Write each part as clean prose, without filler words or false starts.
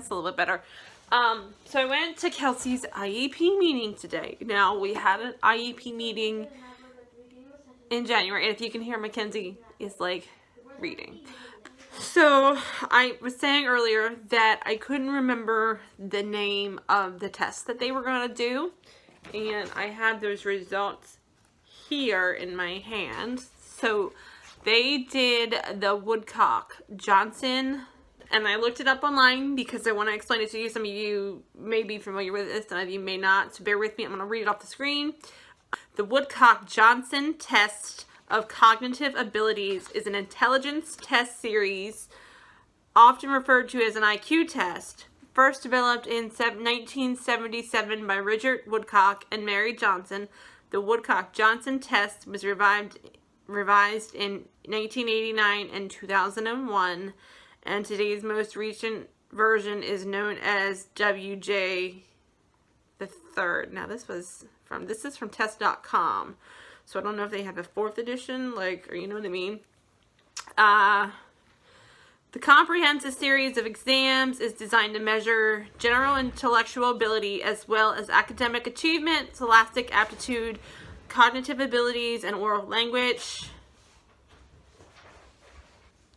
that's a little bit better. So I went to Kelsey's IEP meeting today. Now, we had an IEP meeting in January, and if you can hear, Mackenzie is like reading. So I was saying earlier that I couldn't remember the name of the test that they were going to do, and I have those results here in my hand. So they did the Woodcock-Johnson, and I looked it up online because I want to explain it to you. Some of you may be familiar with this, some of you may not, so bear with me. I'm going to read it off the screen. The Woodcock-Johnson test of cognitive abilities is an intelligence test series, often referred to as an IQ test, first developed in 1977 by Richard Woodcock and Mary Johnson. The Woodcock-Johnson test was revised in 1989 and 2001, and today's most recent version is known as WJ the third. Now this is from test.com, so I don't know if they have a 4th edition, like, or you know what I mean. The comprehensive series of exams is designed to measure general intellectual ability as well as academic achievement, scholastic aptitude, cognitive abilities, and oral language.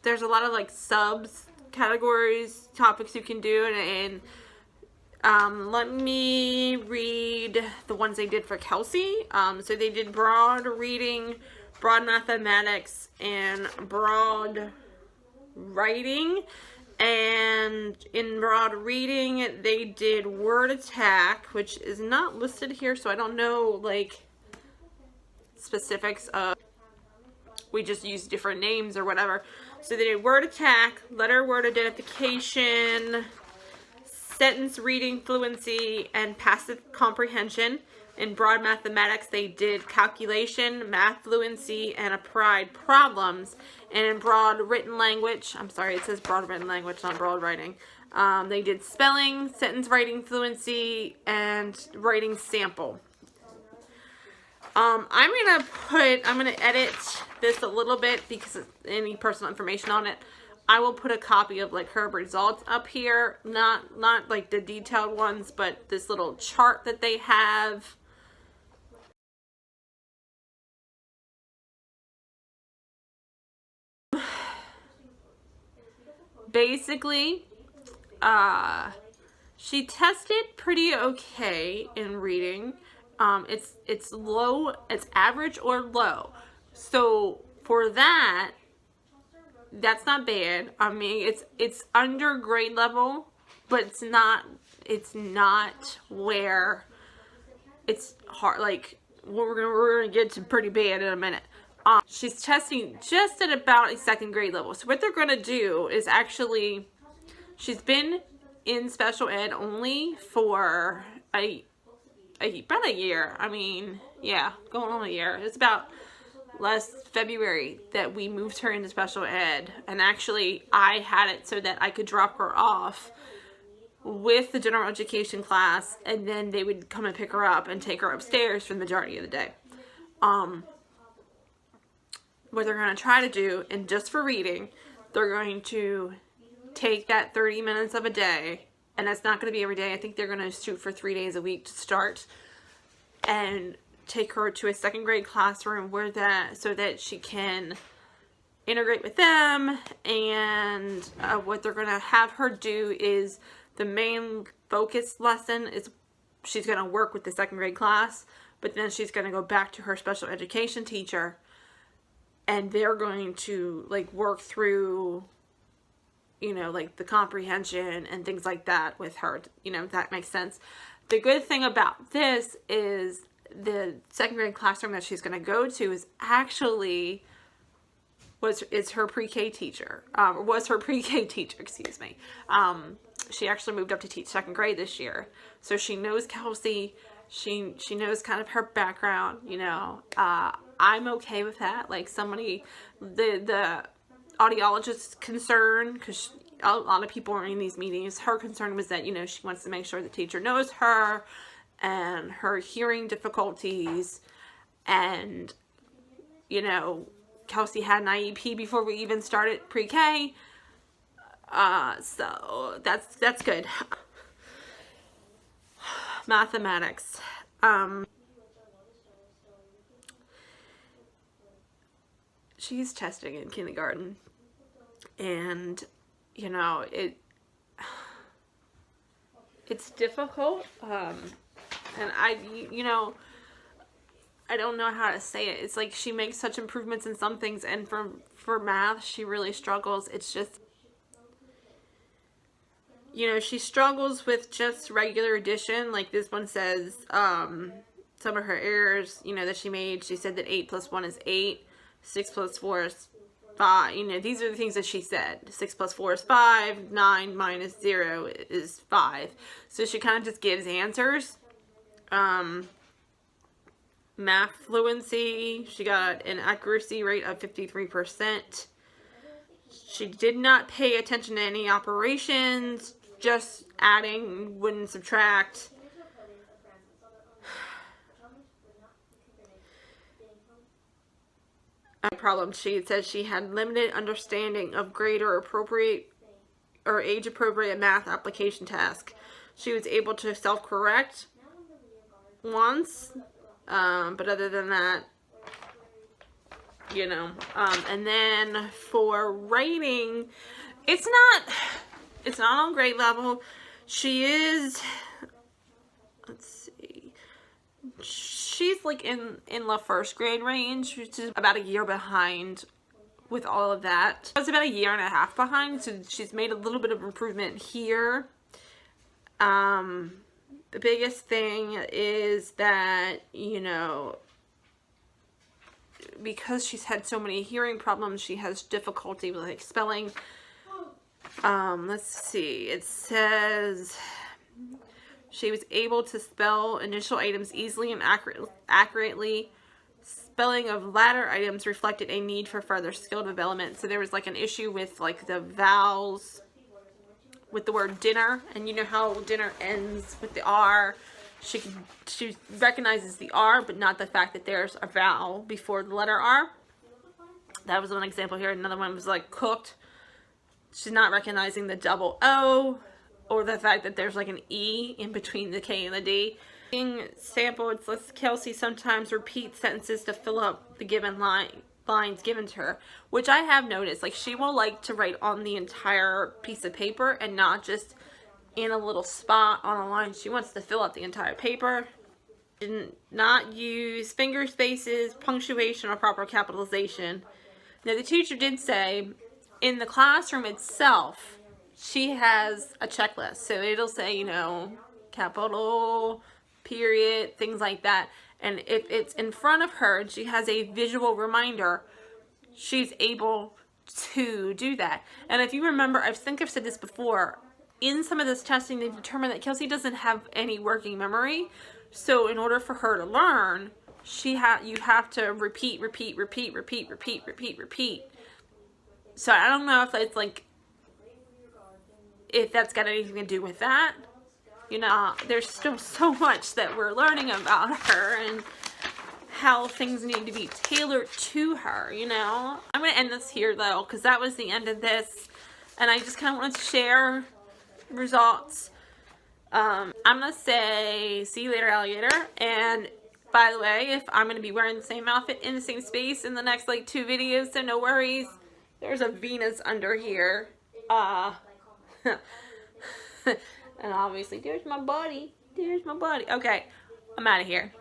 There's a lot of like categories, topics you can do, and let me read the ones they did for Kelsey. So they did broad reading, broad mathematics, and broad writing. And in broad reading, they did word attack, which is not listed here, so I don't know like specifics of, we just use different names or whatever. So they did word attack, letter word identification, sentence reading fluency, and passive comprehension. In broad mathematics, they did calculation, math fluency, and applied problems. And in broad written language, I'm sorry, it says broad written language, not broad writing. They did spelling, sentence writing fluency, and writing sample. I'm gonna edit this a little bit because of any personal information on it. I will put a copy of like her results up here, not like the detailed ones, but this little chart that they have. Basically, she tested pretty okay in reading. It's low, it's average or low. So for that, that's not bad. I mean, it's under grade level, but it's not where it's hard. Like we're gonna get to pretty bad in a minute. She's testing just at about a 2nd grade level. So what they're gonna do is actually, she's been in special ed only for about a year. I mean, yeah, going on a year. It's about last February that we moved her into special ed, and actually I had it so that I could drop her off with the general education class, and then they would come and pick her up and take her upstairs for the majority of the day. What they're going to try to do, and just for reading, they're going to take that 30 minutes of a day, and that's not going to be every day. I think they're going to shoot for 3 days a week to start, and take her to a 2nd grade classroom so that she can integrate with them. And what they're going to have her do is, the main focus lesson is she's going to work with the 2nd grade class, but then she's going to go back to her special education teacher, and they're going to like work through, you know, like the comprehension and things like that with her, you know, if that makes sense. The good thing about this is the 2nd grade classroom that she's going to go to is actually is her pre-K teacher, was her pre-K teacher, excuse me. She actually moved up to teach 2nd grade this year, so she knows Kelsey. She knows kind of her background, you know. I'm okay with that. Like the audiologist's concern, because a lot of people are in these meetings, her concern was that, you know, she wants to make sure the teacher knows her and her hearing difficulties. And, you know, Kelsey had an IEP before we even started pre-K. So that's good. Mathematics. She's testing in kindergarten, and you know, it's difficult, and you know, I don't know how to say it. It's like she makes such improvements in some things, and for math she really struggles. It's just, you know, she struggles with just regular addition. Like this one says, some of her errors, you know, that she made. She said that 8 plus 1 is 8, 6 plus 4 is 5. You know, these are the things that she said. 6 plus 4 is 5, 9 minus 0 is 5. So she kind of just gives answers. Math fluency, she got an accuracy rate of 53%. She did not pay attention to any operations, just adding, wouldn't subtract. Problem sheet says she had limited understanding of grade or appropriate or age appropriate math application task. She was able to self-correct once, but other than that, you know, and then for writing, it's not on grade level. She is, let's see, she's like in the first grade range, which is about a year behind with all of that. I was about a year and a half behind, so she's made a little bit of improvement here. The biggest thing is that, you know, because she's had so many hearing problems, she has difficulty with like spelling. Let's see, it says she was able to spell initial items easily and accurately. Spelling of latter items reflected a need for further skill development. So there was like an issue with like the vowels with the word dinner, and you know how dinner ends with the R. She recognizes the R, but not the fact that there's a vowel before the letter R. That was one example here. Another one was like cooked. She's not recognizing the double O, or the fact that there's like an E in between the K and the D. Sample, it says Kelsey sometimes repeats sentences to fill up the given lines given to her, which I have noticed. Like, she will like to write on the entire piece of paper and not just in a little spot on a line. She wants to fill out the entire paper. Did not use finger spaces, punctuation, or proper capitalization. Now, the teacher did say in the classroom itself, she has a checklist. So it'll say, you know, capital, period, things like that. And if it's in front of her and she has a visual reminder, she's able to do that. And if you remember, I think I've said this before, in some of this testing, they've determined that Kelsey doesn't have any working memory. So in order for her to learn, you have to repeat. So I don't know if it's like, if that's got anything to do with that. You know, there's still so much that we're learning about her and how things need to be tailored to her, you know. I'm going to end this here, though, because that was the end of this. And I just kind of wanted to share results. I'm going to say, see you later, alligator. And by the way, if I'm going to be wearing the same outfit in the same space in the next, like, 2 videos, so no worries. There's a Venus under here. And obviously, there's my body. Okay, I'm out of here.